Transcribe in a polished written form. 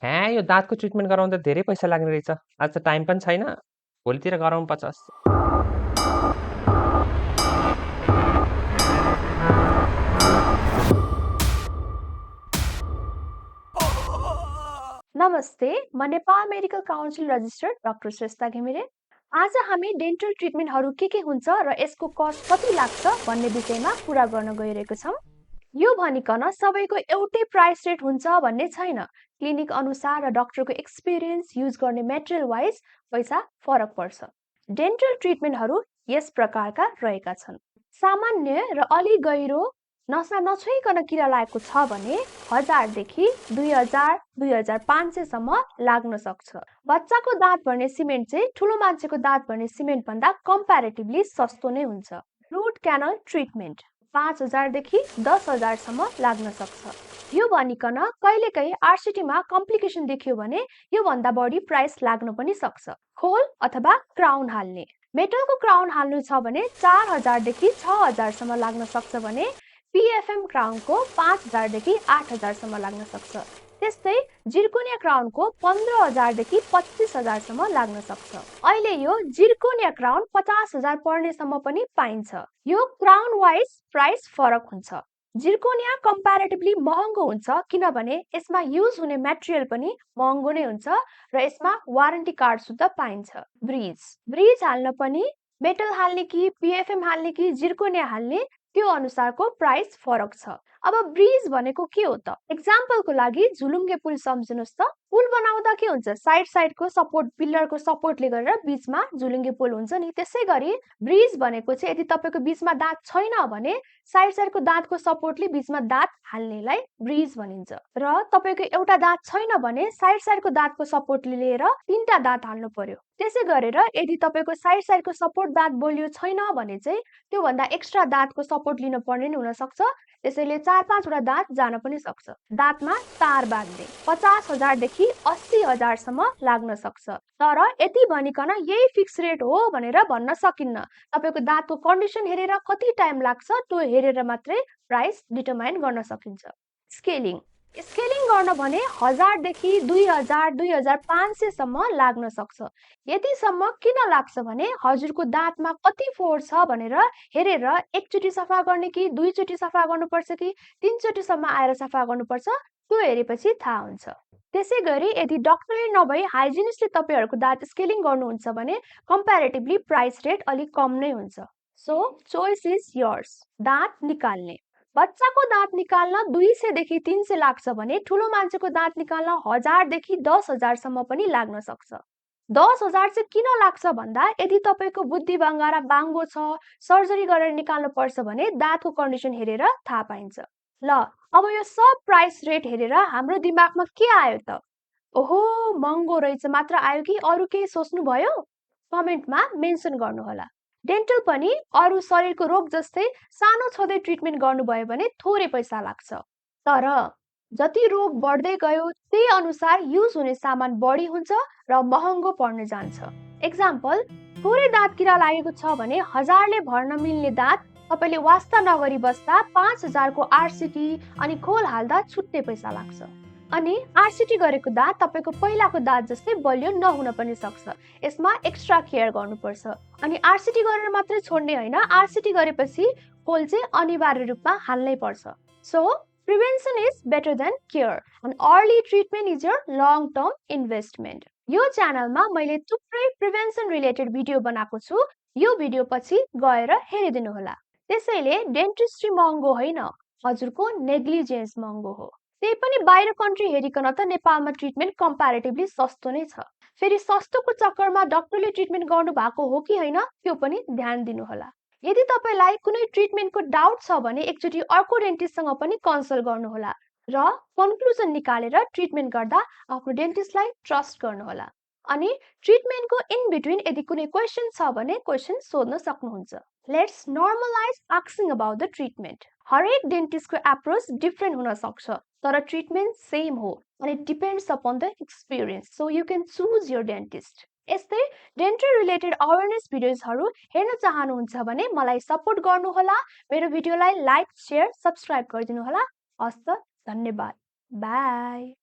ह्या यो दाँतको ट्रिटमेन्ट गराउँदा धेरै पैसा लाग्ने रहेछ। आज त टाइम पनि छैन। भोलितिर गराउनु पर्छ। नमस्ते, म Nepal medical council registered doctor Shrestha Ghimire. आज हामी डेन्टल ट्रिटमेन्टहरू के हुन्छ र यसको कस्ट कति लाग्छ भन्ने विषयमा कुरा गर्न गइरहेको छौँ। यो भनिकन सबैको एउटै प्राइस रेट हुन्छ भन्ने छैन। क्लिनिक अनुसार र डाक्टरको एक्सपिरियन्स युज गर्ने मेटेरियल वाइज पैसा फरक पर्छ। डेन्टल ट्रिटमेन्टहरू यस प्रकारका रहेका छन्। सामान्य र अलि गहिरो नसा नछोइकन किरा लागेको छ भने 1000 देखि 2000 2500 सम्म लाग्न सक्छ। बच्चाको दाँत भर्ने सिमेन्ट चाहिँ ठुलो मान्छेको दाँत भर्ने सिमेन्ट भन्दा कम्प्यारेटिभली सस्तो नै हुन्छ। रुट क्यानल ट्रिटमेन्ट 5000 देखि 10000 सम्म लाग्न सक्छ। यो भनिकन कहिलेकाहीँ आरसीटीमा कम्प्लिकेसन देखियो भने यो भन्दा बढी प्राइस लाग्न पनि सक्छ। खोल अथवा क्राउन हाल्ने मेटलको क्राउन हाल्नु छ भने 4000 देखि 6000 सम्म लाग्न सक्छ भने पीएफएम क्राउनको 5000 देखि 8000 सम्म लाग्न सक्छ। त्यस्तै जिर्कोनिया क्राउनको 15000 देखि 25000 सम्म लाग्न सक्छ। अहिले यो जिर्कोनिया क्राउन 50000 पर्नेसम्म पनि पाइन्छ। यो क्राउन वाइज प्राइस फरक हुन्छ। जिर्कोनिया कम्प्यारेटिभली महँगो हुन्छ किनभने यसमा युज हुने मेटेरियल पनि महँगो नै हुन्छ र यसमा वारेन्टी कार्ड सुद्धा पाइन्छ। ब्रिज हाल्न पनि मेटल हाल्ने कि पीएफएम हाल्ने कि जिर्कोनिया हाल्ने त्यो अनुसारको प्राइस फरक छ। अब ब्रिज भनेको के हो त? एक्जाम्पलको लागि झुलुङ्गे पुल सम्झिनुस् त। पुल बनाउँदा के हुन्छ? साइडको सपोर्ट पिलरको सपोर्टले गरेर बीचमा झुलुङ्गे पुल हुन्छ नि। त्यसै गरी ब्रिज भनेको चाहिँ यदि तपाईको बीचमा दाँत छैन भने साइडको दाँतको सपोर्टले बीचमा दाँत हाल्नेलाई ब्रिज भनिन्छ। र तपाईको एउटा दाँत छैन भने साइडको दाँतको सपोर्टले लिएर तीनटा दाँत हाल्नु पर्यो। त्यसै गरेर यदि तपाईको साइडको सपोर्ट दाँत बलियो छैन भने चाहिँ त्यो भन्दा एक्स्ट्रा दाँतको सपोर्ट लिन पर्ने हुन सक्छ। त्यसैले 4-5 वटा दाँत जान पनि सक्छ। दाँतमा तार बाँध्ने 50000 देखि 80000 सम्म लाग्न सक्छ। तर यति भनिकन यही फिक्स रेट हो भनेर भन्न सकिन्न। तपाईको दाँतको कन्डिसन हेरेर कति टाइम लाग्छ त्यो हेरेर मात्रै प्राइस डिटरमाइन गर्न सकिन्छ। स्केलिङ गर्न भने 1000 देखि 2000 2500 सम्म लाग्न सक्छ। यतिसम्म किन लाग्छ भने हजुरको दाँतमा कति फोहोर छ भनेर हेरेर एकचोटी सफा गर्ने कि दुईचोटी सफा गर्नुपर्छ कि तीनचोटी सम्म आएर सफा गर्नुपर्छ त्यो हेरेपछि थाहा हुन्छ। त्यसै गरी यदि डाक्टरले नभई हाइजिनिस्टले तपाईहरुको दाँत स्केलिङ गर्नुहुन्छ भने कम्प्यारेटिभली प्राइस रेट अलि कम नै हुन्छ। So choice is yours. दाँत निकाल्ने बच्चाको दाँत निकाल्न 200 देखि 300 लाग्छ भने ठुलो मान्छेको दाँत निकाल्न 1000 देखि 10000 सम्म पनि लाग्न सक्छ। 10000 चाहिँ किन लाग्छ भन्दा यदि तपाईको बुद्धि भङ्गारा बाङ्गो छ, सर्जरी गरेर निकाल्नु पर्छ भने दाँतको कन्डिसन हेरेर थाहा पाइन्छ। ल अब यो सब प्राइस रेट हेरेर हाम्रो दिमागमा के आयो त? ओहो महँगो रहेछ मात्र आयो कि अरु केही सोच्नु भयो? कमेन्टमा मेन्सन गर्नु होला। डेन्टल पनि अरु शरीरको रोग जस्तै सानो छँदै ट्रिटमेन्ट गर्नुभयो भने थोरै पैसा लाग्छ। तर जति रोग बढ्दै गयो त्यही अनुसार युज हुने सामान बढी हुन्छ र महँगो पर्न जान्छ। एक्जाम्पल थोरै दाँत किरा लागेको छ भने 1000 ले भर्न मिल्ने दाँत तपाईले वास्ता नगरी बस्दा 5000 को आरसीटी अनि खोल हाल्दा छुट्टै पैसा लाग्छ। अनि आरसीटी गरेको दाँत तपाईको पहिलाको दाँत जस्तै बलियो नहुन पनि सक्छ। यसमा एक्स्ट्रा केयर गर्नुपर्छ। अनि आरसीटी गरेर मात्रै छोड्ने हैन, आरसीटी गरेपछि खोल चाहिँ अनिवार्य रूपमा हाल्नै पर्छ। So prevention is better than care and early treatment is your long term investment. यो च्यानलमा मैले थुप्रै प्रिभेन्सन रिलेटेड भिडियो बनाएको छु। यो भिडियो पछि गएर हेरिदिनु होला। त्यसैले डेन्टिस्ट्री महँगो होइन, हजुरको नेग्लिजेन्स महँगो हो। त्यही पनि बाहिर कन्ट्री हेरिकन त नेपालमा ट्रिटमेन्ट कम्प्यारेटिभली सस्तो नै छ। फेरि सस्तोको चक्करमा डाक्टरले ट्रिटमेन्ट गर्नु भएको हो कि हैन त्यो पनि ध्यान दिनु होला। यदि तपाईलाई कुनै ट्रिटमेन्टको डाउट छ भने एकचोटी अर्को डेन्टिस्टसँग पनि कन्सल्ट गर्नु होला र कन्क्लुजन निकालेर ट्रिटमेन्ट गर्दा आफ्नो डेन्टिस्टलाई ट्रस्ट गर्नु होला। अनि ट्रिटमेन्टको इन बिट्विन यदि कुनै क्वेशन छ भने क्वेशन सोध्न सक्नुहुन्छ। Let's normalise asking about the treatment. हरेक डेन्टिस्टको एप्रोच डिफरेन्ट हुन सक्छ तर ट्रिटमेन्ट सेम हो and it depends upon the experience, so you can choose your dentist. यस्तै डेन्टल रिलेटेड अवेयरनेस भिडियोजहरु हेर्न चाहनुहुन्छ भने मलाई सपोर्ट गर्नु होला। मेरो भिडियोलाई लाइक, शेयर, सब्स्क्राइब गरिदिनु होला। हस्त धन्यवाद। बाइ।